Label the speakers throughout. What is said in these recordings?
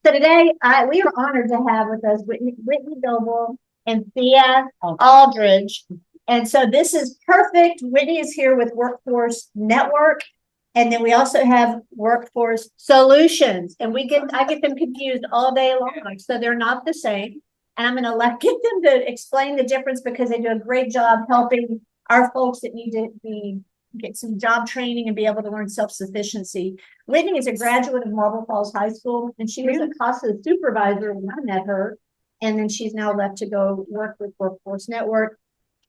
Speaker 1: So today, we are honored to have with us Whitney Goble and Thea Aldridge. And so this is perfect. Whitney is here with Workforce Network. And then we also have Workforce Solutions. And I get them confused all day long. So they're not the same. And I'm going to get them to explain the difference because they do a great job helping our folks that need to get some job training and be able to learn self-sufficiency. Whitney is a graduate of Marble Falls High School, and she was a CASA supervisor when I met her. And then she's now left to go work with Workforce Network.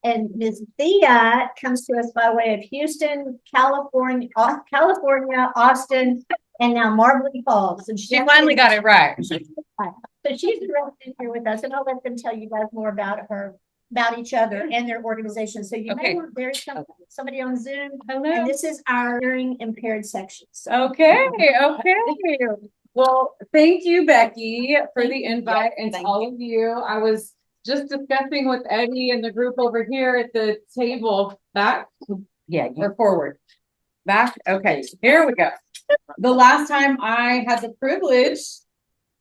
Speaker 1: And Ms. Thea comes to us by way of Houston, California, Austin, and now Marble Falls. And
Speaker 2: she finally got it right.
Speaker 1: So she's in here with us, and I'll let them tell you guys more about each other and their organization. So you may want there's somebody on Zoom.
Speaker 2: Hello.
Speaker 1: And this is our hearing impaired section.
Speaker 2: So. Okay. Well, thank you, Becky, for the invite, and to all of you. I was just discussing with Eddie and the group over here at the table. Back? Yeah, or forward? Back? Okay, here we go. The last time I had the privilege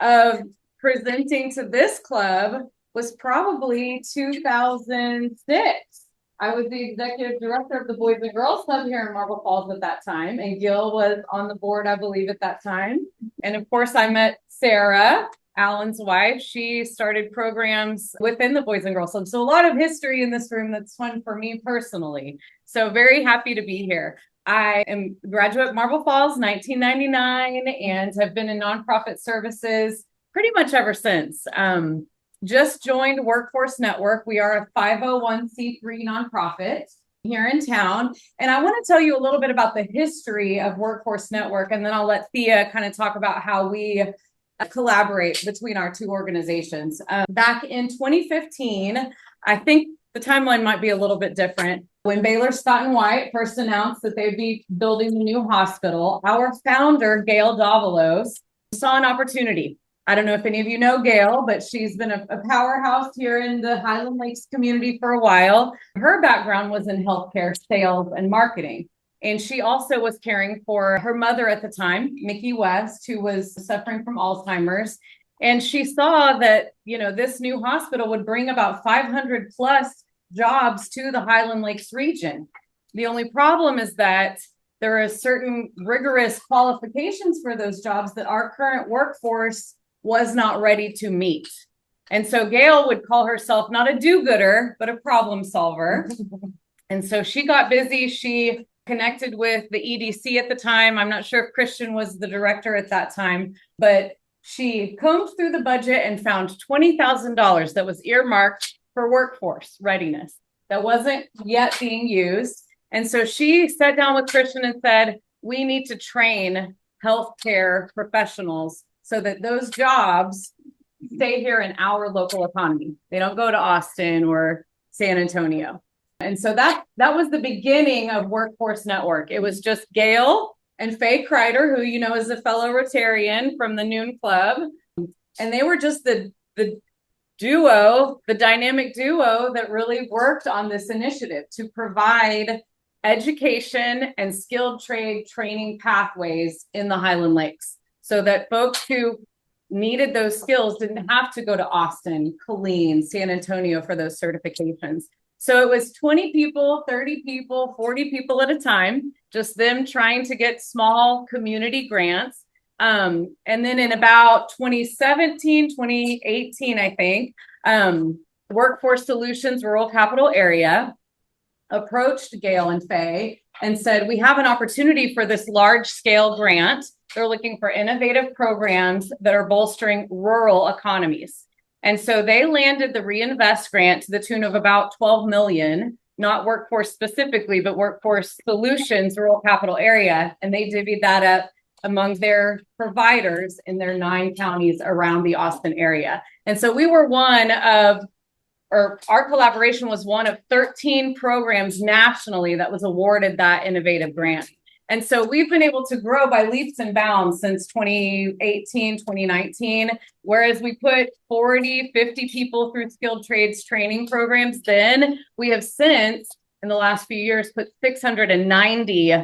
Speaker 2: of presenting to this club was probably 2006. I was the executive director of the Boys and Girls Club here in Marble Falls at that time, and Gil was on the board, I believe, at that time. And of course, I met Sarah, Alan's wife. She started programs within the Boys and Girls Club. So a lot of history in this room that's fun for me personally. So very happy to be here. I am a graduate Marble Falls, 1999, and have been in nonprofit services pretty much ever since. Just joined Workforce Network. We are a 501c3 nonprofit here in town. And I want to tell you a little bit about the history of Workforce Network, and then I'll let Thea kind of talk about how we collaborate between our two organizations. Back in 2015, I think the timeline might be a little bit different. When Baylor Scott & White first announced that they'd be building a new hospital, our founder, Gail Davalos, saw an opportunity. I don't know if any of you know Gail, but she's been a powerhouse here in the Highland Lakes community for a while. Her background was in healthcare, sales, and marketing. And she also was caring for her mother at the time, Mickey West, who was suffering from Alzheimer's. And she saw that, this new hospital would bring about 500 plus jobs to the Highland Lakes region. The only problem is that there are certain rigorous qualifications for those jobs that our current workforce was not ready to meet. And so Gail would call herself not a do-gooder, but a problem solver. And so she got busy. She connected with the EDC at the time. I'm not sure if Christian was the director at that time, but she combed through the budget and found $20,000 that was earmarked for workforce readiness that wasn't yet being used. And so she sat down with Christian and said, we need to train healthcare professionals so that those jobs stay here in our local economy. They don't go to Austin or San Antonio. And so that was the beginning of Workforce Network. It was just Gail and Faye Kreider, who is a fellow Rotarian from the Noon Club. And they were just the duo, the dynamic duo that really worked on this initiative to provide education and skilled trade training pathways in the Highland Lakes, so that folks who needed those skills didn't have to go to Austin, Killeen, San Antonio for those certifications. So it was 20 people, 30 people, 40 people at a time, just them trying to get small community grants. And then in about 2017, 2018, I think, Workforce Solutions Rural Capital Area approached Gail and Faye and said, we have an opportunity for this large scale grant. They're looking for innovative programs that are bolstering rural economies. And so they landed the Reinvest grant to the tune of about $12 million, not workforce specifically, but Workforce Solutions Rural Capital Area. And they divvied that up among their providers in their 9 counties around the Austin area. And so we were our collaboration was one of 13 programs nationally that was awarded that innovative grant. And so we've been able to grow by leaps and bounds since 2018, 2019, whereas we put 40, 50 people through skilled trades training programs. Then we have since, in the last few years, put 690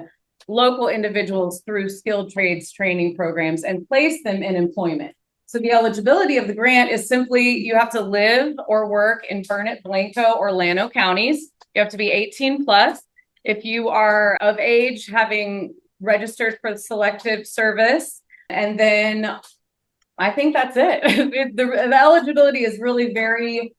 Speaker 2: local individuals through skilled trades training programs and placed them in employment. So the eligibility of the grant is simply you have to live or work in Burnett, Blanco, or Llano counties. You have to be 18 plus. If you are of age, having registered for the selective service, and then I think that's it. The eligibility is really very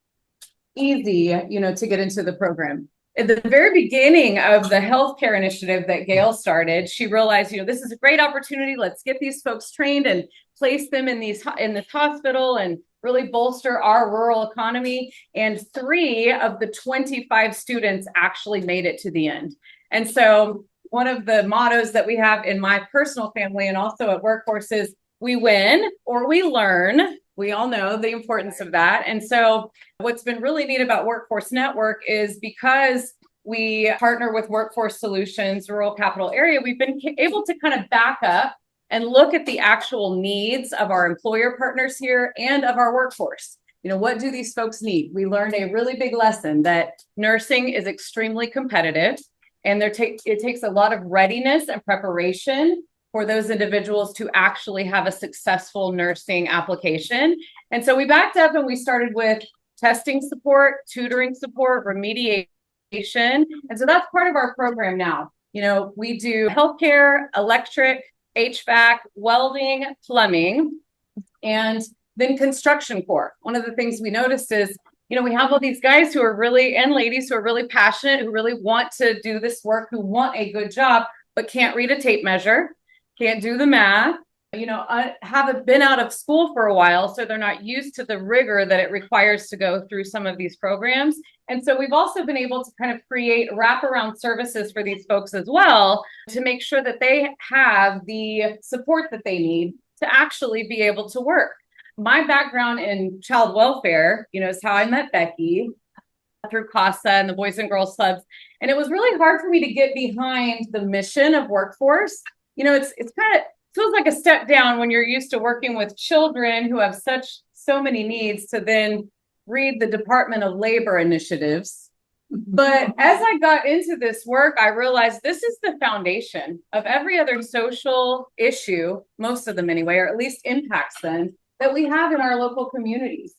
Speaker 2: easy, to get into the program. At the very beginning of the healthcare initiative that Gail started, she realized, this is a great opportunity. Let's get these folks trained and place them in this hospital and really bolster our rural economy. And 3 of the 25 students actually made it to the end. And so one of the mottos that we have in my personal family and also at Workforce is we win or we learn. We all know the importance of that. And so what's been really neat about Workforce Network is because we partner with Workforce Solutions, Rural Capital Area, we've been able to kind of back up and look at the actual needs of our employer partners here and of our workforce. What do these folks need? We learned a really big lesson that nursing is extremely competitive, and it takes a lot of readiness and preparation for those individuals to actually have a successful nursing application. And so we backed up and we started with testing support, tutoring support, remediation. And so that's part of our program now. We do healthcare, electric, HVAC, welding, plumbing, and then construction core. One of the things we noticed is, we have all these guys who are really, and ladies who are really passionate, who really want to do this work, who want a good job, but can't read a tape measure, can't do the math, haven't been out of school for a while, so they're not used to the rigor that it requires to go through some of these programs. And so we've also been able to kind of create wraparound services for these folks as well to make sure that they have the support that they need to actually be able to work. My background in child welfare, is how I met Becky through CASA and the Boys and Girls Clubs. And it was really hard for me to get behind the mission of Workforce. It's kind of feels like a step down when you're used to working with children who have so many needs to then read the Department of Labor initiatives. But as I got into this work, I realized this is the foundation of every other social issue, most of them anyway, or at least impacts them, that we have in our local communities.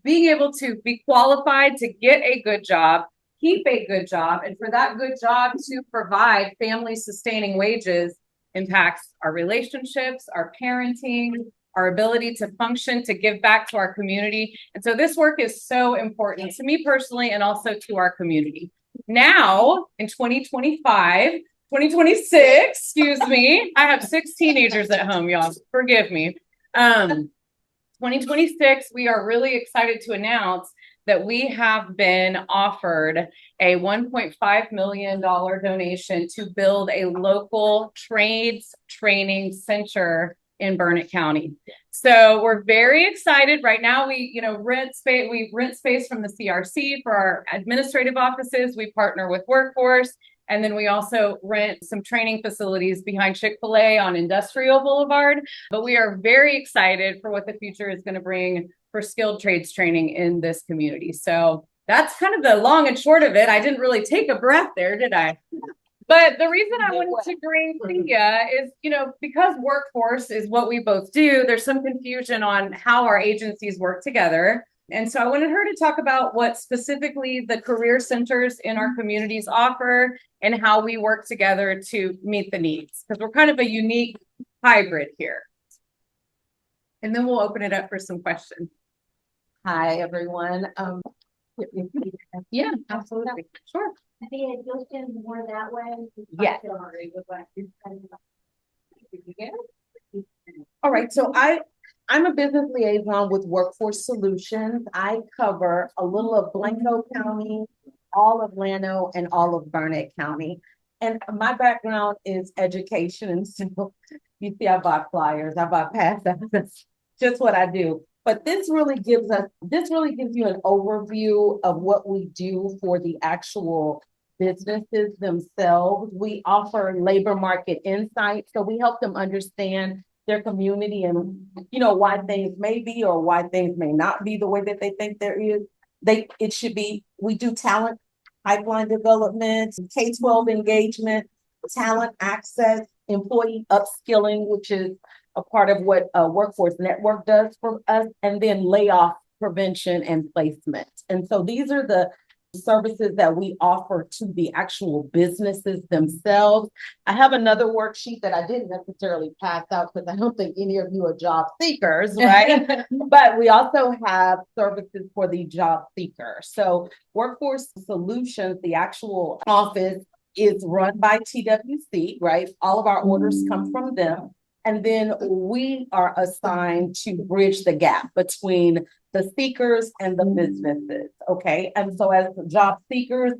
Speaker 2: Being able to be qualified to get a good job, keep a good job, and for that good job to provide family sustaining wages impacts our relationships, our parenting, our ability to function, to give back to our community. And so this work is so important to me personally and also to our community. Now, in 2026, excuse me, I have 6 teenagers at home, y'all. Forgive me. 2026, we are really excited to announce that we have been offered a $1.5 million donation to build a local trades training center in Burnett County. So we're very excited. Right now, we rent space. We rent space from the CRC for our administrative offices. We partner with Workforce. And then we also rent some training facilities behind Chick-fil-A on Industrial Boulevard. But we are very excited for what the future is going to bring for skilled trades training in this community. So that's kind of the long and short of it. I didn't really take a breath there, did I? But the reason I wanted to bring Thea is, because Workforce is what we both do, there's some confusion on how our agencies work together. And so I wanted her to talk about what specifically the career centers in our communities offer and how we work together to meet the needs, because we're kind of a unique hybrid here. And then we'll open it up for some questions.
Speaker 3: Hi, everyone.
Speaker 2: Yeah, absolutely. Sure.
Speaker 1: Thea, you'll stand more that way.
Speaker 3: Yeah. All right. So I'm a business liaison with Workforce Solutions. I cover a little of Blanco County, all of Llano, and all of Burnett County. And my background is education. And so you see, I buy flyers, I buy passes. That's just what I do. But this really gives you an overview of what we do for the actual businesses themselves. We offer labor market insights. So we help them understand their community and, why things may be or why things may not be the way that they think it should be. We do talent pipeline development, K-12 engagement, talent access, employee upskilling, which is a part of what Workforce Network does for us, and then layoff prevention and placement. And so these are the services that we offer to the actual businesses themselves. I have another worksheet that I didn't necessarily pass out because I don't think any of you are job seekers, right? But we also have services for the job seeker. So Workforce Solutions, the actual office, is run by TWC, right? All of our orders come from them. And then we are assigned to bridge the gap between the seekers and the businesses, okay? And so as job seekers,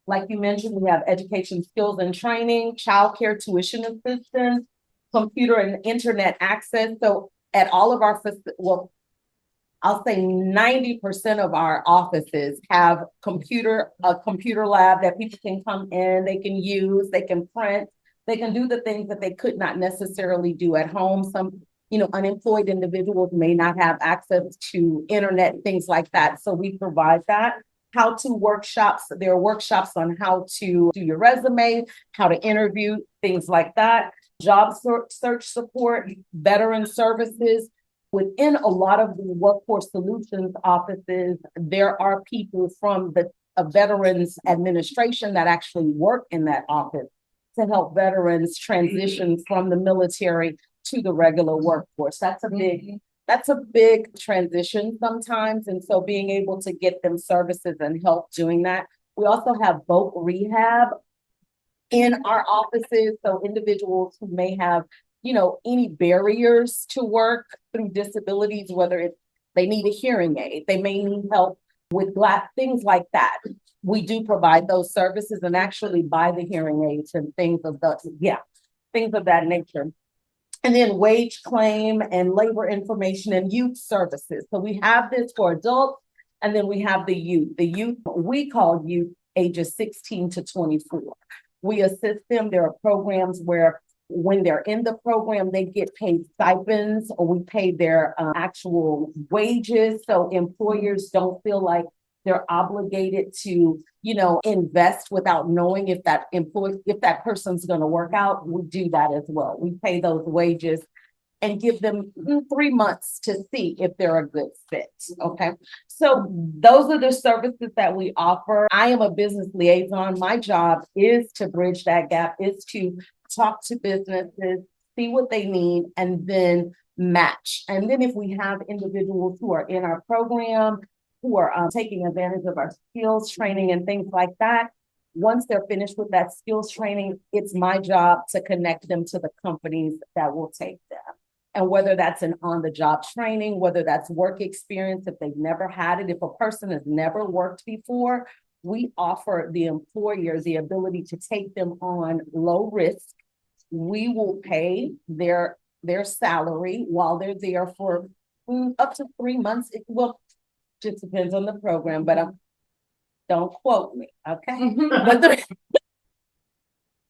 Speaker 3: like you mentioned, we have education, skills and training, childcare, tuition assistance, computer and internet access. So at all of our, well, I'll say 90% of our offices have a computer lab that people can come in, they can use, they can print, they can do the things that they could not necessarily do at home. Some, unemployed individuals may not have access to internet, things like that. So we provide that. How-to workshops, there are workshops on how to do your resume, how to interview, things like that. Job search support, veteran services. Within a lot of the Workforce Solutions offices, there are people from the Veterans Administration that actually work in that office to help veterans transition from the military to the regular workforce. That's a big transition sometimes. And so being able to get them services and help doing that. We also have voc rehab in our offices. So individuals who may have, any barriers to work through disabilities, whether it's they need a hearing aid, they may need help with glass, things like that. We do provide those services and actually buy the hearing aids and things of that nature. And then wage claim and labor information and youth services. So we have this for adults, and then we have the youth. The youth, we call youth ages 16 to 24. We assist them. There are programs where when they're in the program, they get paid stipends, or we pay their actual wages. So employers don't feel like they're obligated to, invest without knowing if that person's going to work out. We do that as well. We pay those wages and give them 3 months to see if they're a good fit. Okay. So those are the services that we offer. I am a business liaison. My job is to bridge that gap, is to talk to businesses, see what they need, and then match. And then if we have individuals who are in our program, who are taking advantage of our skills training and things like that, once they're finished with that skills training, it's my job to connect them to the companies that will take them. And whether that's an on-the-job training, whether that's work experience, if they've never had it, if a person has never worked before, we offer the employer the ability to take them on low risk. We will pay their salary while they're there for up to 3 months. It will just depends on the program, but don't quote me, okay?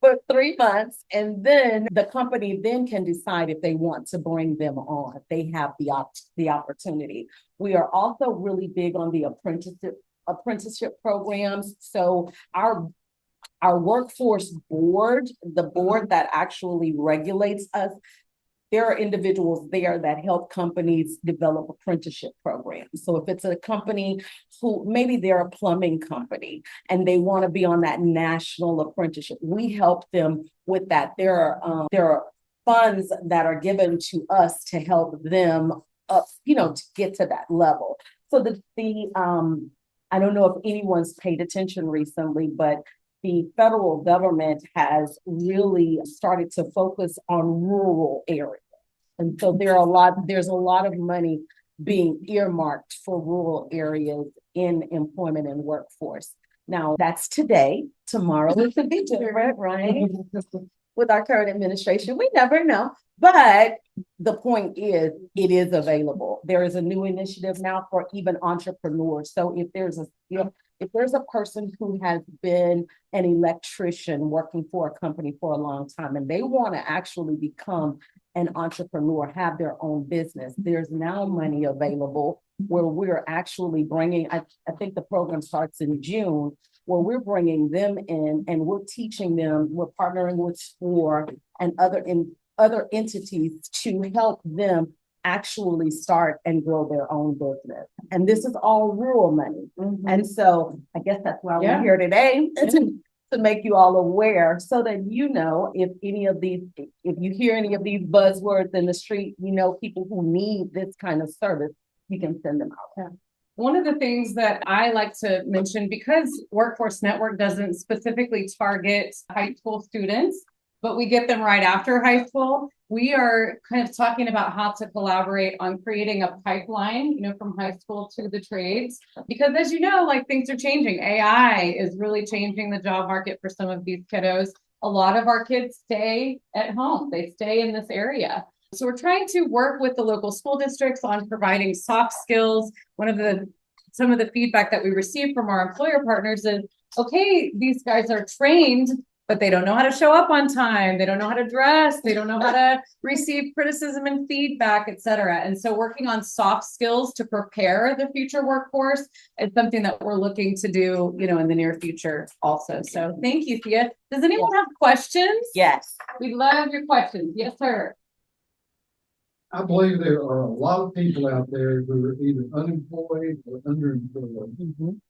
Speaker 3: For 3 months, and then the company then can decide if they want to bring them on. They have the opportunity. We are also really big on the apprenticeship programs. So our workforce board, the board that actually regulates us, there are individuals there that help companies develop apprenticeship programs. So if it's a company who maybe they're a plumbing company and they want to be on that national apprenticeship, we help them with that. There are funds that are given to us to help them up, to get to that level. So I don't know if anyone's paid attention recently, but the federal government has really started to focus on rural areas. And so there's a lot of money being earmarked for rural areas in employment and workforce. Now that's today. Tomorrow it could be different, right? With our current administration, we never know. But the point is, it is available. There is a new initiative now for even entrepreneurs. So if there's a person who has been an electrician working for a company for a long time and they want to actually become an entrepreneur, have their own business, there's now money available where we're actually bringing, I think the program starts in June, where we're bringing them in and we're teaching them, we're partnering with SCORE and other entities to help them actually start and grow their own business. And this is all rural money. And so I guess that's why we're here today, to make you all aware, so that you know if you hear any of these buzzwords in the street, you know, people who need this kind of service, you can send them out.
Speaker 2: One of the things that I like to mention, because Workforce Network doesn't specifically target high school students, but we get them right after high school, we are kind of talking about how to collaborate on creating a pipeline, you know, from high school to the trades. Because as you know, like, things are changing. AI is really changing the job market for some of these kiddos. A lot of our kids stay at home. They stay in this area. So we're trying to work with the local school districts on providing soft skills. Some of the feedback that we receive from our employer partners is, okay, these guys are trained, but they don't know how to show up on time. They don't know how to dress. They don't know how to receive criticism and feedback, et cetera. And so working on soft skills to prepare the future workforce is something that we're looking to do, you know, in the near future also. So thank you, Thea. Does anyone have questions?
Speaker 3: Yes.
Speaker 2: We love your questions. Yes, sir.
Speaker 4: I believe there are a lot of people out there who are either unemployed or underemployed,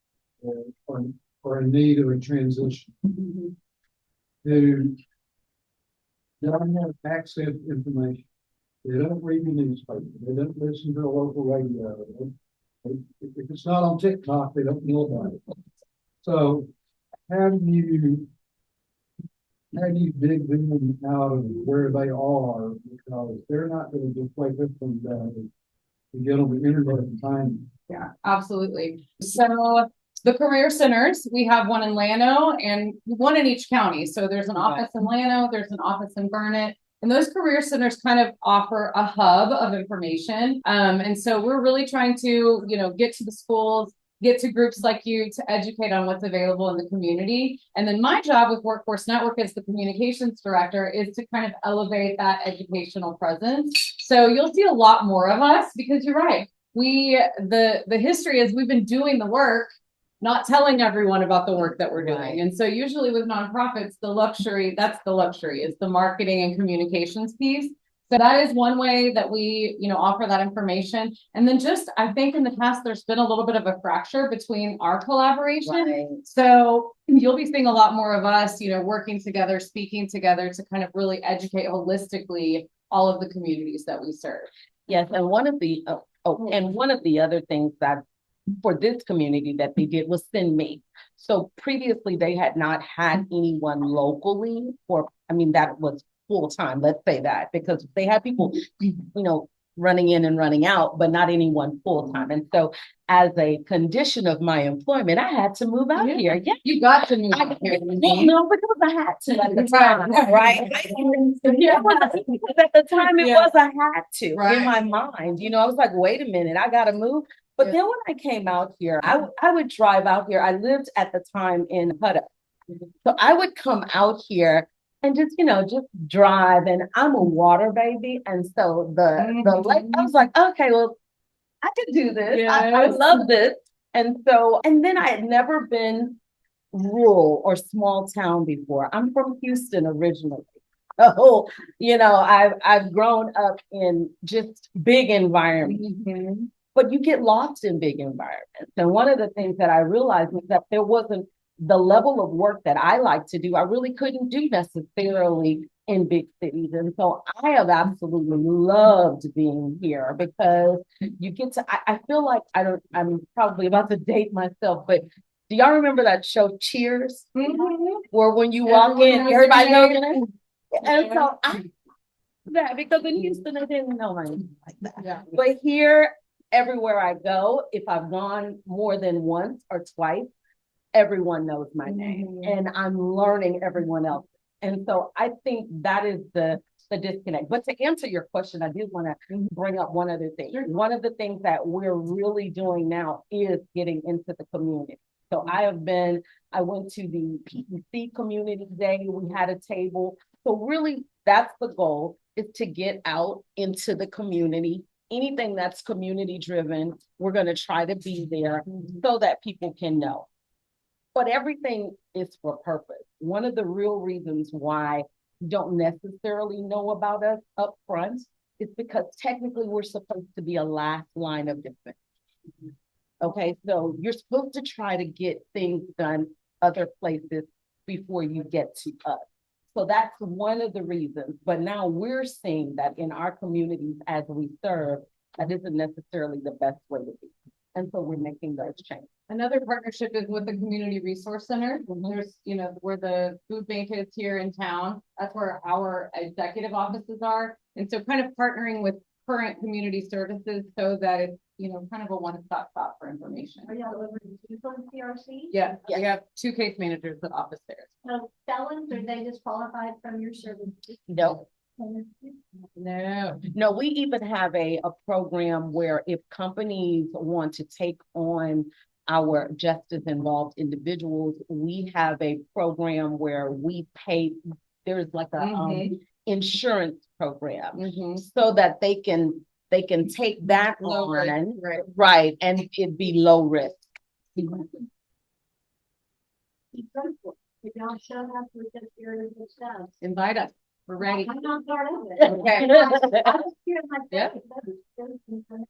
Speaker 4: or in need of a transition, who don't have access to information. They don't read the newspaper. They don't listen to a local radio. If it's not on TikTok, they don't know about it. So how do you dig them out of where they are, because they're not going to just wake up one day to get on the internet and find them.
Speaker 2: Yeah, absolutely. So the career centers, we have one in Llano and one in each county. So there's an office in Llano, there's an office in Burnett, and those career centers kind of offer a hub of information. And so we're really trying to, you know, get to the schools, get to groups like you to educate on what's available in the community. And then my job with Workforce Network as the communications director is to kind of elevate that educational presence. So you'll see a lot more of us, because you're right. The history is we've been doing the work, not telling everyone about the work that we're doing. And so usually with nonprofits, that's the luxury is the marketing and communications piece. So that is one way that we, you know, offer that information. And then I think in the past, there's been a little bit of a fracture between our collaboration. So you'll be seeing a lot more of us, you know, working together, speaking together to kind of really educate holistically all of the communities that we serve.
Speaker 3: Yes, and one of the other things that for this community that they did was send me. So previously they had not had anyone locally, that was full time, let's say that, because they had people, you know, running in and running out, but not anyone full time. And so as a condition of my employment, I had to move out here. Yeah,
Speaker 2: you got to move out here.
Speaker 3: No, because I had to at the time, right? Because at the time it was I had to in my mind. You know, I was like, wait a minute, I gotta move. But then when I came out here, I would drive out here. I lived at the time in Hutto. So I would come out here and just drive. And I'm a water baby. And so the lake, I was like, okay, well, I can do this. Yes. I love this. And then I had never been rural or small town before. I'm from Houston originally. So, I've grown up in just big environments. But you get lost in big environments. And one of the things that I realized was that there wasn't the level of work that I like to do. I really couldn't do necessarily in big cities. And so I have absolutely loved being here, because you get to, I feel like I'm probably about to date myself, but do y'all remember that show Cheers? Where when you walk in, everybody knows your name? And so that, because in Houston, I didn't know anything like that. Yeah. But here, everywhere I go, if I've gone more than once or twice, everyone knows my name, and I'm learning everyone else. And so I think that is the disconnect. But to answer your question, I did want to bring up one other thing. One of the things that we're really doing now is getting into the community. So I went to the PEC Community Day. We had a table. So really, that's the goal, is to get out into the community. Anything that's community driven, we're going to try to be there so that people can know. But everything is for purpose. One of the real reasons why don't necessarily know about us up front, it's because technically we're supposed to be a last line of defense. Okay, so you're supposed to try to get things done other places before you get to us. So that's one of the reasons. But now we're seeing that in our communities as we serve, that isn't necessarily the best way to be. And so we're making those changes.
Speaker 2: Another partnership is with the Community Resource Center. There's, where the food bank is here in town. That's where our executive offices are. And so kind of partnering with current community services so that it's, kind of a one-stop shop for information.
Speaker 1: Are y'all delivering to from CRC?
Speaker 2: Yeah, we have 2 case managers that office there.
Speaker 1: So felons, are they just qualified from your services?
Speaker 3: No.
Speaker 2: No.
Speaker 3: We even have a program where if companies want to take on our justice involved individuals, we have a program where we pay, there's like a insurance program so that they can take that
Speaker 2: Low
Speaker 3: on,
Speaker 2: risk,
Speaker 3: right, and it'd be low risk.
Speaker 1: If y'all show up, we can hear it yourselves.
Speaker 2: Invite us. We're ready.
Speaker 1: I'm not part of it.
Speaker 2: Okay.
Speaker 1: I was here my
Speaker 2: Yeah.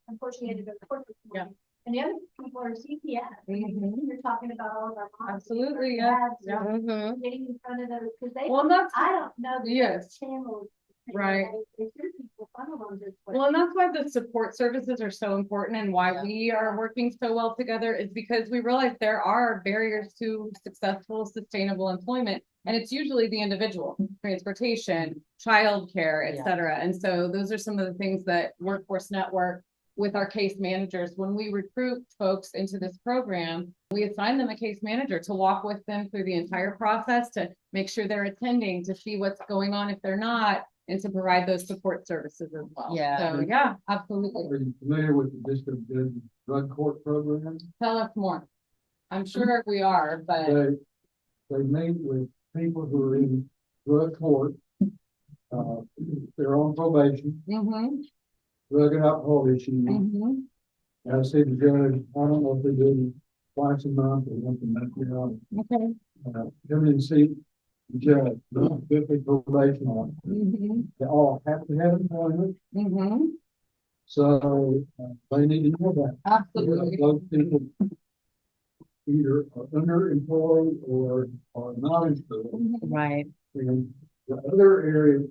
Speaker 1: unfortunately, had to go to court this
Speaker 2: Yeah.
Speaker 1: morning. And the other people are CPS. You're talking about all of our moms.
Speaker 2: Absolutely,
Speaker 1: our
Speaker 2: yeah.
Speaker 1: dads,
Speaker 2: Yeah.
Speaker 1: Getting in front of those, because they,
Speaker 2: Well, that's
Speaker 1: I don't know. the
Speaker 2: Yes.
Speaker 1: channels.
Speaker 2: Right.
Speaker 1: They hear people, some of them just.
Speaker 2: Well, and that's why the support services are so important and why we are working so well together is because we realize there are barriers to successful, sustainable employment. And it's usually the individual, transportation, childcare, et cetera. And so those are some of the things that Workforce Network with our case managers, when we recruit folks into this program, we assign them a case manager to walk with them through the entire process, to make sure they're attending, to see what's going on if they're not, and to provide those support services as well.
Speaker 3: Yeah.
Speaker 2: So yeah, absolutely.
Speaker 4: Are you familiar with the district judge drug court program?
Speaker 2: Tell us more. I'm sure we are, but
Speaker 4: They meet with people who are in drug court. They're on probation, drug and alcohol issues. I see the judge, I don't know if they do twice a month or once a month,
Speaker 2: okay.
Speaker 4: Come in and see the judge, good probation on. They all have to have employment, so they need to know that.
Speaker 2: Absolutely.
Speaker 4: Those people either are underemployed or are not employed.
Speaker 3: Right.
Speaker 4: And the other area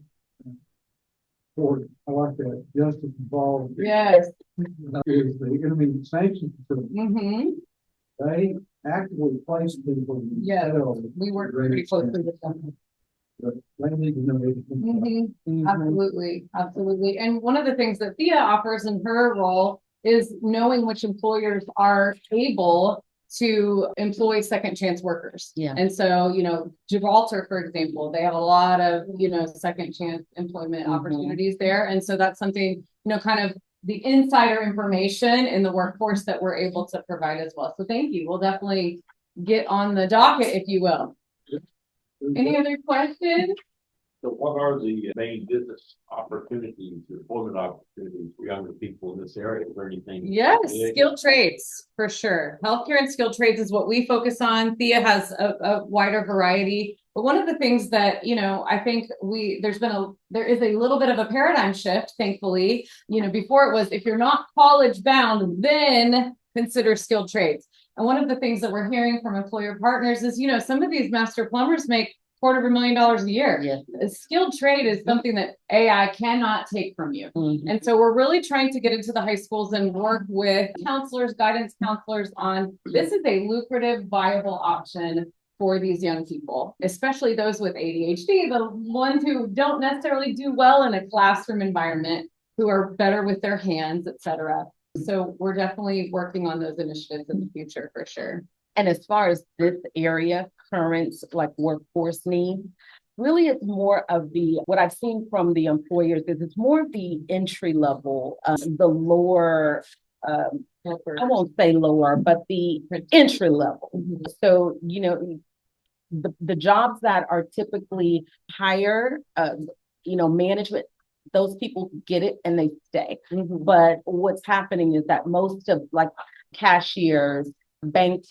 Speaker 4: for, I like that, justice involved.
Speaker 2: Yes.
Speaker 4: Is the enemy sanctions facility. They actively place people. In
Speaker 2: Yeah,
Speaker 4: cells.
Speaker 2: we work pretty closely with them.
Speaker 4: But they need to know everything.
Speaker 2: Absolutely, absolutely. And one of the things that Thea offers in her role is knowing which employers are able to employ second chance workers.
Speaker 3: Yeah.
Speaker 2: And so, Gibraltar, for example, they have a lot of, second chance employment opportunities there. And so that's something, kind of the insider information in the workforce that we're able to provide as well. So thank you. We'll definitely get on the docket, if you will. Any other questions?
Speaker 5: So what are the main business opportunities, employment opportunities for younger people in this area? Is there anything?
Speaker 2: Yes,
Speaker 5: big?
Speaker 2: skilled trades for sure. Healthcare and skilled trades is what we focus on. Thea has a wider variety. But one of the things that, I think there is a little bit of a paradigm shift, thankfully. Before it was, if you're not college bound, then consider skilled trades. And one of the things that we're hearing from employer partners is, some of these master plumbers make $250,000 a year.
Speaker 3: Yes.
Speaker 2: A skilled trade is something that AI cannot take from you. And so we're really trying to get into the high schools and work with counselors, guidance counselors on this is a lucrative, viable option for these young people, especially those with ADHD, the ones who don't necessarily do well in a classroom environment, who are better with their hands, et cetera. So we're definitely working on those initiatives in the future for sure.
Speaker 3: And as far as this area, current like workforce needs, really it's more of what I've seen from the employers is it's more of the entry level, the lower, I won't say lower, but the entry level. So, the jobs that are typically higher, management, those people get it and they stay. But what's happening is that most of like cashiers, bank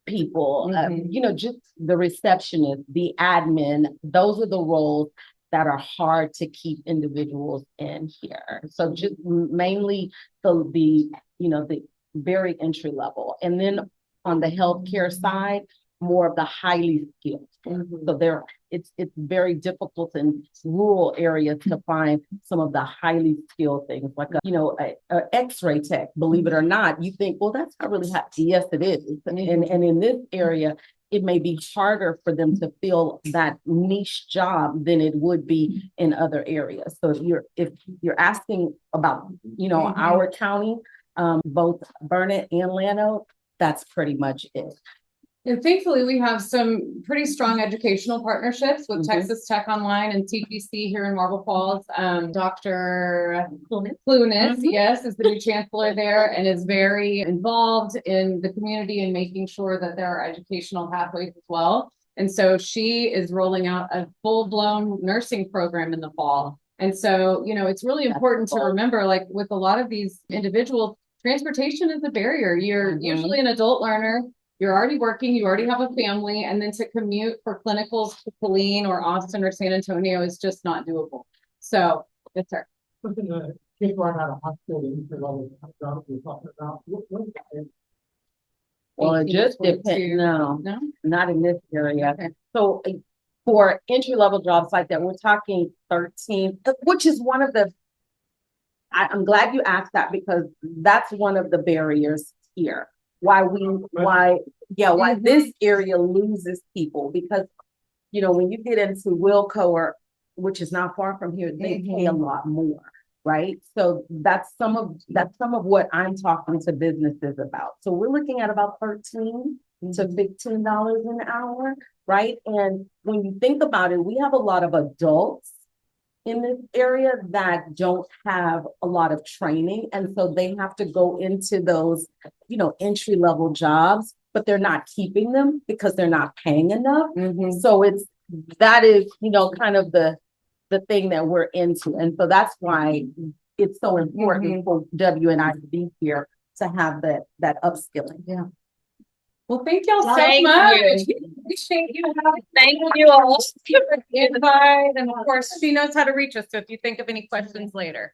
Speaker 3: people,
Speaker 2: Mhm.
Speaker 3: you know, just the receptionist, the admin, those are the roles that are hard to keep individuals in here. So just mainly the very entry level. And then on the healthcare side, more of the highly skilled. So it's very difficult in rural areas to find some of the highly skilled things like a X-ray tech. Believe it or not, you think, well, that's not really hot. Yes, it is. And in this area, it may be harder for them to fill that niche job than it would be in other areas. So if you're asking about our county, both Burnett and Llano, that's pretty much it.
Speaker 2: And thankfully, we have some pretty strong educational partnerships with
Speaker 3: Mhm.
Speaker 2: Texas Tech Online and TPC here in Marble Falls. Dr. Clunas,
Speaker 3: Mhm.
Speaker 2: yes, is the new chancellor there and is very involved in the community and making sure that there are educational pathways as well. And so she is rolling out a full-blown nursing program in the fall. And so, it's really important to remember, like with a lot of these individuals, transportation is a barrier. You're usually an adult learner. You're already working, you already have a family, and then to commute for clinicals to Killeen or Austin or San Antonio is just not doable. So, yes, sir.
Speaker 4: Something that people are out of hospital, jobs we're talking about.
Speaker 3: Well, it just
Speaker 2: 18 to
Speaker 3: depends.
Speaker 2: 22.
Speaker 3: No,
Speaker 2: No?
Speaker 3: not in this area.
Speaker 2: Okay.
Speaker 3: So for entry level jobs like that, we're talking 13, which is one of the. I'm glad you asked that because that's one of the barriers here. Why this area loses people because when you get into Wilco which is not far from here, they pay a lot more, right? So that's some of what I'm talking to businesses about. So we're looking at about $13 to $15 an hour, right? And when you think about it, we have a lot of adults in this area that don't have a lot of training. And so they have to go into those, entry level jobs, but they're not keeping them because they're not paying enough. So that is, kind of the thing that we're into. And so that's why it's so important for WNI to be here to have that upskilling. Yeah.
Speaker 2: Well, thank y'all so
Speaker 1: Thank
Speaker 2: much.
Speaker 1: you.
Speaker 2: Appreciate you. Thank you all for the invite. And of course, she knows how to reach us. So if you think of any questions later.